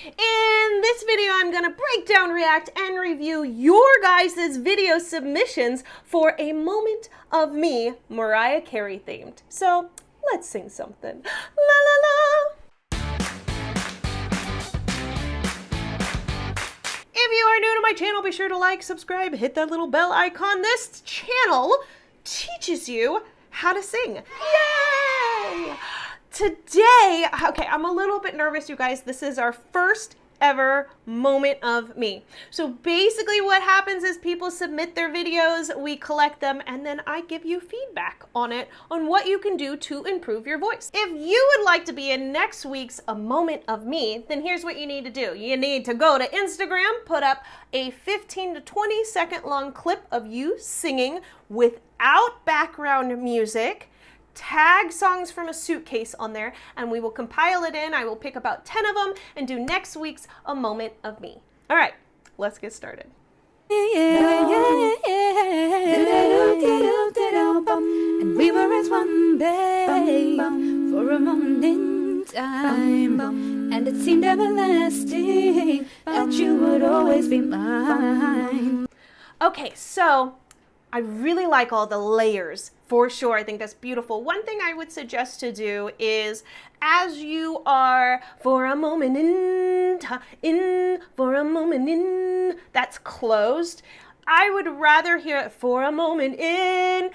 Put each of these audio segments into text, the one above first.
In this video, I'm going to break down, react, and review your guys' video submissions for A Moment of Me, Mariah Carey themed. So, let's sing something. La la la! If you are new to my channel, be sure to like, subscribe, hit that little bell icon. This channel teaches you how to sing. Yay! Today, okay, I'm a little bit nervous, you guys. This is our first ever Moment of Me. So basically what happens is people submit their videos, we collect them, and then I give you feedback on it, on what you can do to improve your voice. If you would like to be in next week's A Moment of Me, then here's what you need to do. You need to go to Instagram, put up a 15 to 20 second long clip of you singing without background music. Tag songs from a Suitcase on there, and we will compile it in. I will pick about 10 of them and do next week's A Moment of Me. All right, let's get started. And we were as one babe for a moment in time, and it seemed everlasting that you would always be mine. Okay, so I really like all the layers, for sure. I think that's beautiful. One thing I would suggest to do is, as you are for a moment for a moment that's closed, I would rather hear it for a moment in,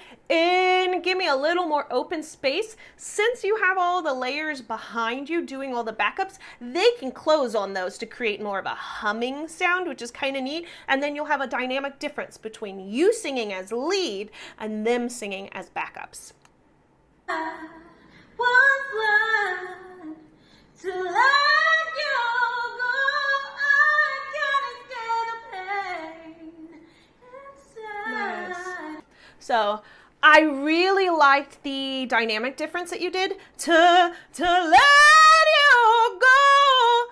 give me a little more open space. Since you have all the layers behind you doing all the backups, they can close on those to create more of a humming sound, which is kind of neat. And then you'll have a dynamic difference between you singing as lead and them singing as backups. I was blind to let you go. I can't escape the pain inside. Nice. So I really liked the dynamic difference that you did. To let you go,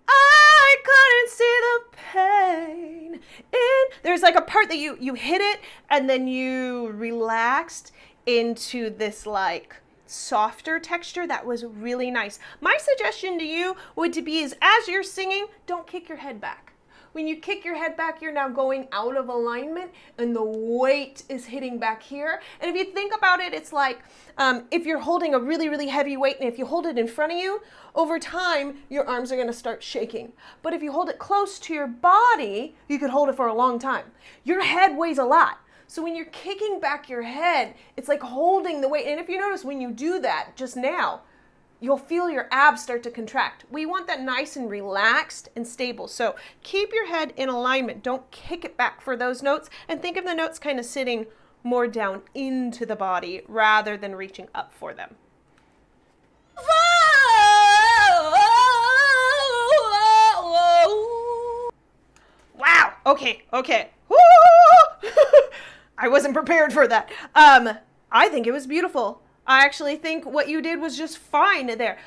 I couldn't see the pain. There's like a part that you hit it and then you relaxed into this like softer texture that was really nice. My suggestion to you would to be is, as you're singing, don't kick your head back. When you kick your head back, you're now going out of alignment and the weight is hitting back here. And if you think about it, it's like if you're holding a really, really heavy weight, and if you hold it in front of you, over time, your arms are gonna start shaking. But if you hold it close to your body, you could hold it for a long time. Your head weighs a lot. So when you're kicking back your head, it's like holding the weight. And if you notice when you do that just now, you'll feel your abs start to contract. We want that nice and relaxed and stable. So keep your head in alignment. Don't kick it back for those notes, and think of the notes kind of sitting more down into the body rather than reaching up for them. Wow, okay. Woo! I wasn't prepared for that. I think it was beautiful. I actually think what you did was just fine there.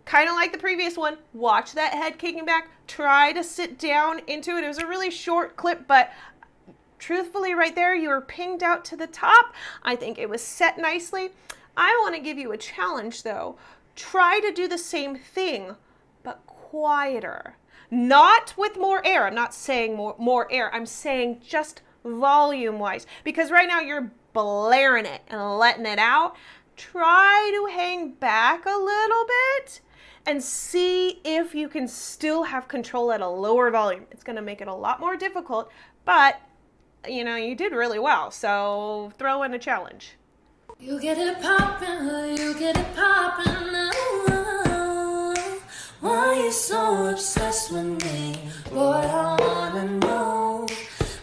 Kind of like the previous one. Watch that head kicking back. Try to sit down into it. It was a really short clip, but truthfully right there, you were pinged out to the top. I think it was set nicely. I want to give you a challenge though. Try to do the same thing, but quieter. Not with more air. I'm not saying more air. I'm saying just volume-wise. Because right now you're blaring it and letting it out. Try to hang back a little bit and see if you can still have control at a lower volume. It's going to make it a lot more difficult, but you know, you did really well. So throw in a challenge. You get it poppin', you get it poppin'. Why you so obsessed with me? Boy, I wanna know.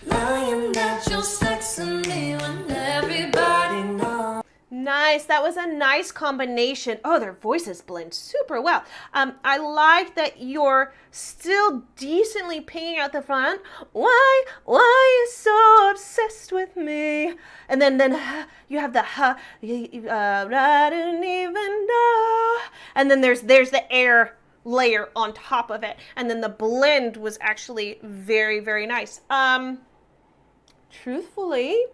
Lying that you're sexing me when everybody knows. Nice. That was a nice combination. Oh, their voices blend super well. I like that you're still decently pinging out the front. Why you so obsessed with me? And then you have the I didn't even know. And then there's the air layer on top of it. And then the blend was actually very, very nice. Truthfully,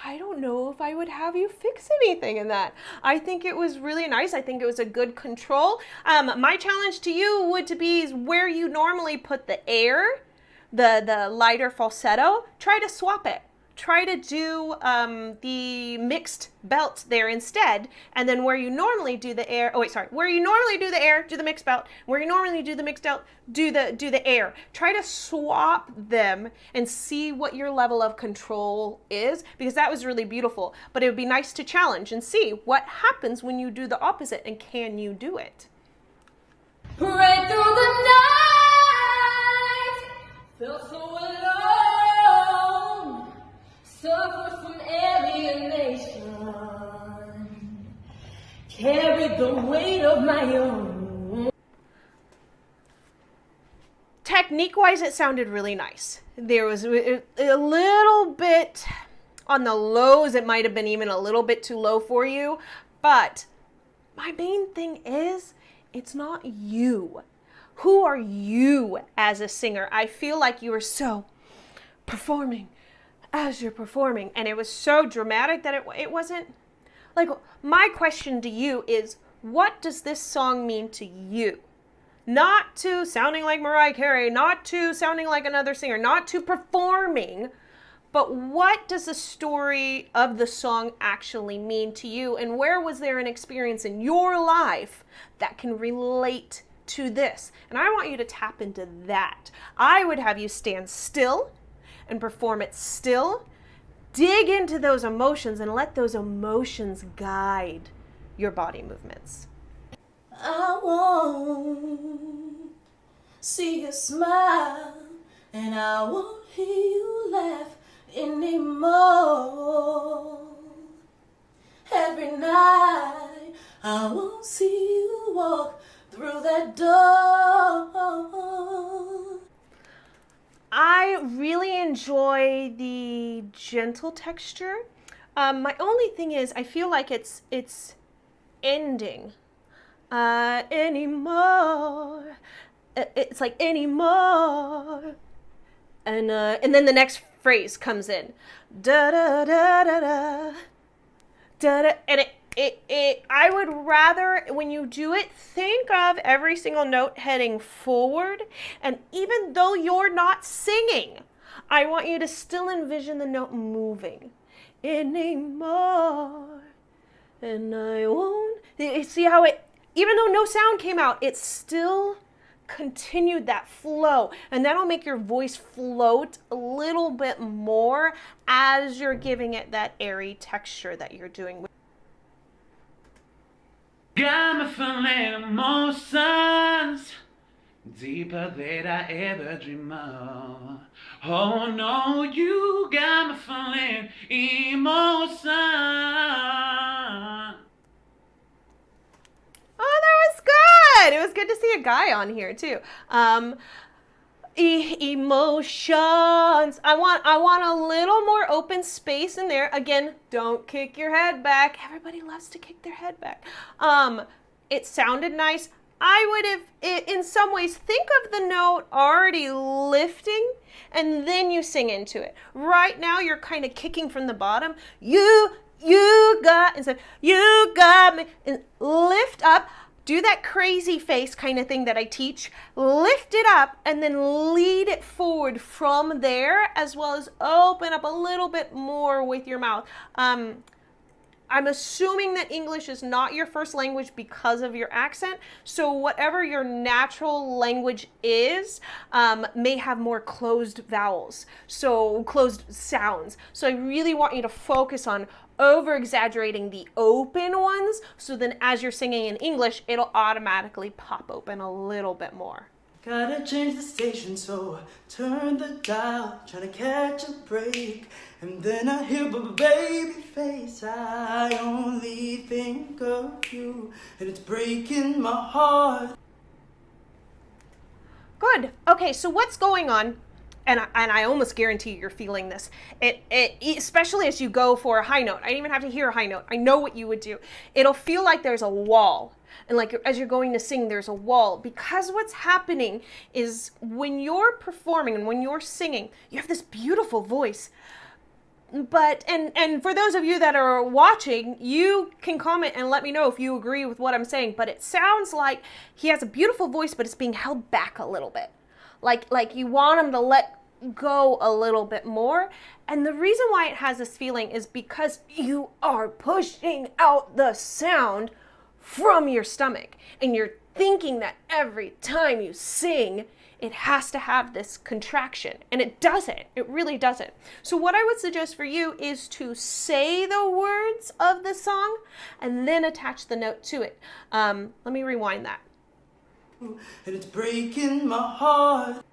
I don't know if I would have you fix anything in that. I think it was really nice. I think it was a good control. My challenge to you would to be is where you normally put the air, the lighter falsetto, try to swap it. Try to do the mixed belt there instead, and then where you normally do the air, where you normally do the air, do the mixed belt. Where you normally do the mixed belt, do the air. Try to swap them and see what your level of control is, because that was really beautiful. But it would be nice to challenge and see what happens when you do the opposite, and can you do it? Right through the night, felt so alone, suffered from alienation, carried the weight of my own. Technique-wise, it sounded really nice. There was a little bit on the lows. It might have been even a little bit too low for you, but my main thing is, it's not you. Who are you as a singer? I feel like you were so performing as you're performing, and it was so dramatic that it wasn't, like, my question to you is, what does this song mean to you? Not to sounding like Mariah Carey, not to sounding like another singer, not to performing, but what does the story of the song actually mean to you? And where was there an experience in your life that can relate to this? And I want you to tap into that. I would have you stand still and perform it still. Dig into those emotions and let those emotions guide your body movements. I won't see you smile, and I won't hear you laugh anymore. Every night I won't see you walk through that door. I really enjoy the gentle texture. My only thing is, I feel like it's ending. Anymore. It's like anymore. And then the next phrase comes in. Da da da da da. Da da. And I would rather, when you do it, think of every single note heading forward. And even though you're not singing, I want you to still envision the note moving. Anymore. And I won't. See how it, even though no sound came out, it still continued that flow. And that'll make your voice float a little bit more as you're giving it that airy texture that you're doing. Got me feeling emotions deeper than I ever dreamed of. Oh no, you got me feeling emotions. Oh, that was good. It was good to see a guy on here too. Emotions. I want a little more open space in there. Again, don't kick your head back. Everybody loves to kick their head back. It sounded nice. I would have, in some ways, think of the note already lifting, and then you sing into it. Right now, you're kind of kicking from the bottom. You got, instead, you got me, and lift up. Do that crazy face kind of thing that I teach. Lift it up and then lead it forward from there, as well as open up a little bit more with your mouth. I'm assuming that English is not your first language because of your accent. So whatever your natural language is, may have more closed vowels, so closed sounds. So I really want you to focus on over-exaggerating the open ones, so then as you're singing in English, it'll automatically pop open a little bit more. Gotta change the station, so I turn the dial, trying to catch a break. And then I hear baby face, I only think of you, and it's breaking my heart. Good. Okay, so what's going on? And I almost guarantee you're feeling this. It especially as you go for a high note. I didn't even have to hear a high note. I know what you would do. It'll feel like there's a wall. And like as you're going to sing, there's a wall. Because what's happening is when you're performing and when you're singing, you have this beautiful voice. But and for those of you that are watching, you can comment and let me know if you agree with what I'm saying. But it sounds like he has a beautiful voice, but it's being held back a little bit. Like you want him to let go a little bit more. And the reason why it has this feeling is because you are pushing out the sound from your stomach. And you're thinking that every time you sing, it has to have this contraction, and it doesn't. It really doesn't. So what I would suggest for you is to say the words of the song and then attach the note to it. Let me rewind that. And it's breaking my heart.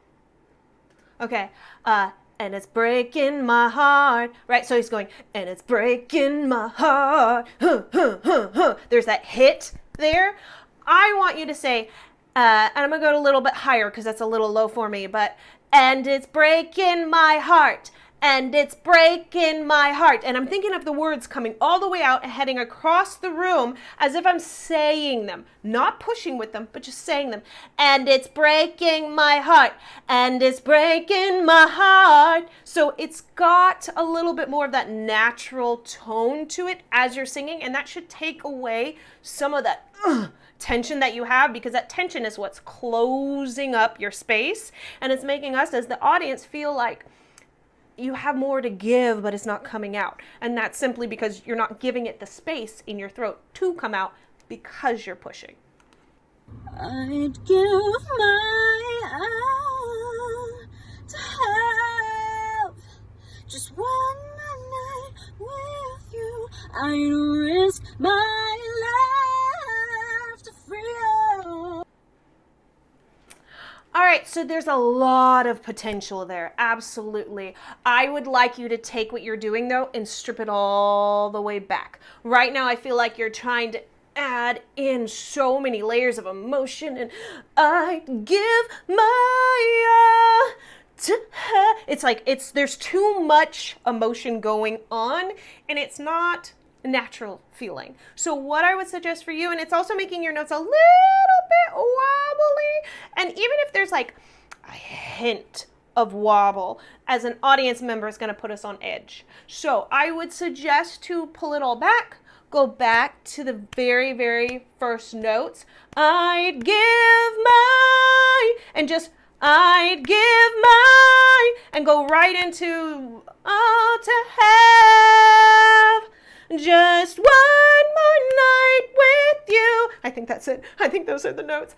Okay, and it's breaking my heart. Right, so he's going, and it's breaking my heart. Huh, huh, huh, huh. There's that hit there. I want you to say, and I'm going to go a little bit higher because that's a little low for me, but, and it's breaking my heart, and it's breaking my heart. And I'm thinking of the words coming all the way out and heading across the room as if I'm saying them, not pushing with them, but just saying them. And it's breaking my heart, and it's breaking my heart. So it's got a little bit more of that natural tone to it as you're singing, and that should take away some of that tension that you have, because that tension is what's closing up your space, and it's making us as the audience feel like you have more to give, but it's not coming out. And that's simply because you're not giving it the space in your throat to come out because you're pushing. I'd give my all to have just one more night with you. I'd risk my life to free you. All right, so there's a lot of potential there, absolutely. I would like you to take what you're doing, though, and strip it all the way back. Right now, I feel like you're trying to add in so many layers of emotion, and I give my to her. It's like there's too much emotion going on, and it's not natural feeling. So what I would suggest for you, and it's also making your notes a little bit wobbly, and even if there's like a hint of wobble, as an audience member, is going to put us on edge. So I would suggest to pull it all back, go back to the very, very first notes. I'd give my, and just I'd give my, and go right into to have just one more night with you. I think that's it. I think those are the notes.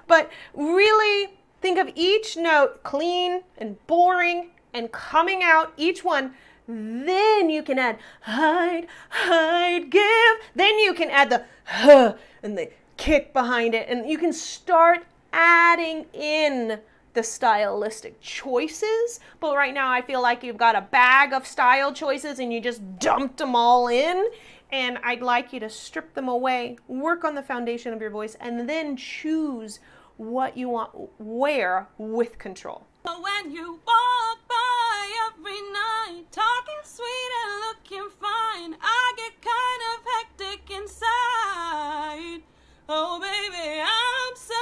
But really think of each note clean and boring and coming out, each one. Then you can add I'd give. Then you can add the huh and the kick behind it. And you can start adding in the stylistic choices. But right now I feel like you've got a bag of style choices and you just dumped them all in. And I'd like you to strip them away, work on the foundation of your voice, and then choose what you want where with control. When you walk by every night, talking sweet and looking fine, I get kind of hectic inside. Oh baby, I'm so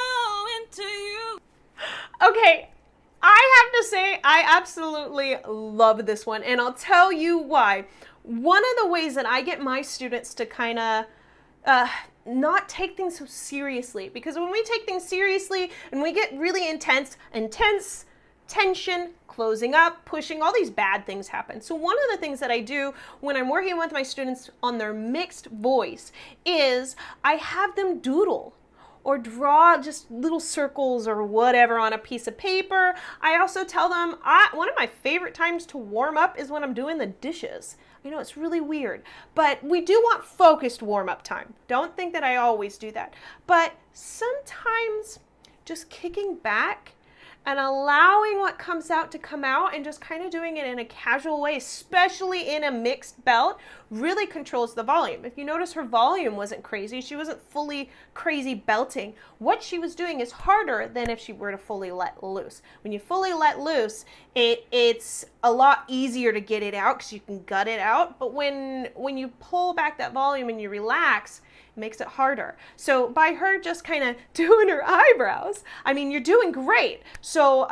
into you. Okay, I have to say I absolutely love this one, and I'll tell you why. One of the ways that I get my students to kind of not take things so seriously, because when we take things seriously and we get really intense, tension, closing up, pushing, all these bad things happen. So one of the things that I do when I'm working with my students on their mixed voice is I have them doodle or draw just little circles or whatever on a piece of paper. I also tell them one of my favorite times to warm up is when I'm doing the dishes. I know it's really weird, but we do want focused warm-up time. Don't think that I always do that. But sometimes just kicking back and allowing what comes out to come out and just kind of doing it in a casual way, especially in a mixed belt, really controls the volume. If you notice, her volume wasn't crazy. She wasn't fully crazy belting. What she was doing is harder than if she were to fully let loose. When you fully let loose, it's a lot easier to get it out because you can gut it out. But when you pull back that volume and you relax, it makes it harder. So by her just kind of doing her eyebrows, I mean, you're doing great. So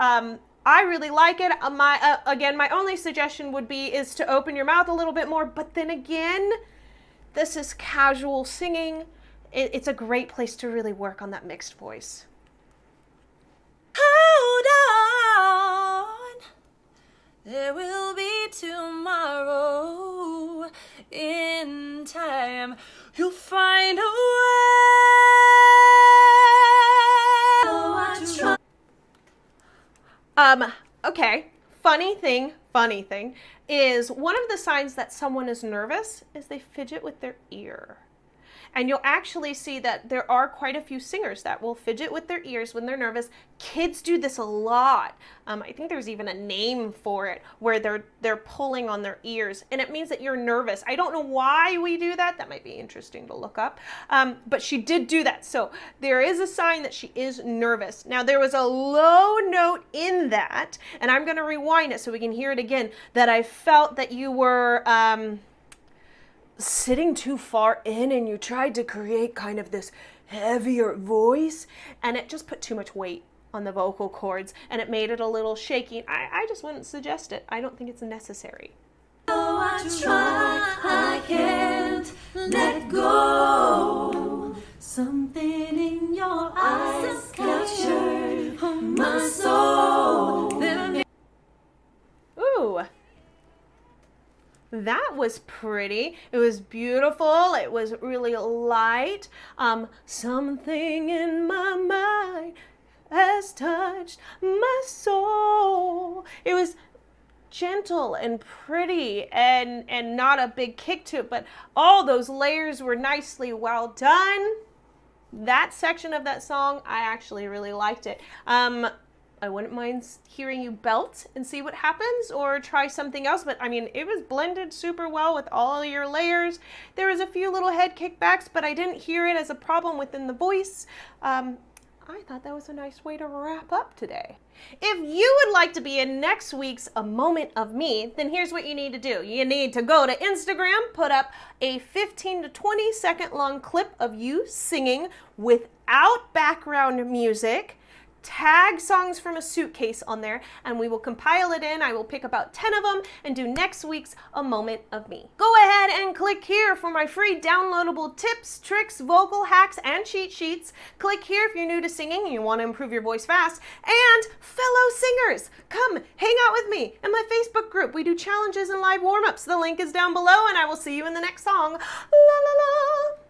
I really like it. My only suggestion would be is to open your mouth a little bit more, but then again, this is casual singing. It's a great place to really work on that mixed voice. Hold on, there will be tomorrow. In time, you'll find a way. Okay, funny thing is one of the signs that someone is nervous is they fidget with their ear. And you'll actually see that there are quite a few singers that will fidget with their ears when they're nervous. Kids do this a lot. I think there's even a name for it where they're pulling on their ears, and it means that you're nervous. I don't know why we do that. That might be interesting to look up. But she did do that. So there is a sign that she is nervous. Now there was a low note in that, and I'm going to rewind it so we can hear it again, that I felt that you were sitting too far in and you tried to create kind of this heavier voice, and it just put too much weight on the vocal cords and it made it a little shaky. I just wouldn't suggest it. I don't think it's necessary. Though I try, I can't let go. Something in your eyes captured my soul. Ooh. That was pretty. It was beautiful. It was really light. Something in my mind has touched my soul. It was gentle and pretty and not a big kick to it, but all those layers were nicely well done. That section of that song, I actually really liked it. I wouldn't mind hearing you belt and see what happens or try something else, but I mean, it was blended super well with all your layers. There was a few little head kickbacks, but I didn't hear it as a problem within the voice. I thought that was a nice way to wrap up today. If you would like to be in next week's A Moment of Me, then here's what you need to do. You need to go to Instagram, put up a 15 to 20 second long clip of you singing without background music. Tag songs from a Suitcase on there, and we will compile it in. I will pick about 10 of them and do next week's A Moment of Me. Go ahead and click here for my free downloadable tips, tricks, vocal hacks, and cheat sheets. Click here if you're new to singing and you want to improve your voice fast. And fellow singers, come hang out with me in my Facebook group. We do challenges and live warm-ups. The link is down below, and I will see you in the next song. La la la.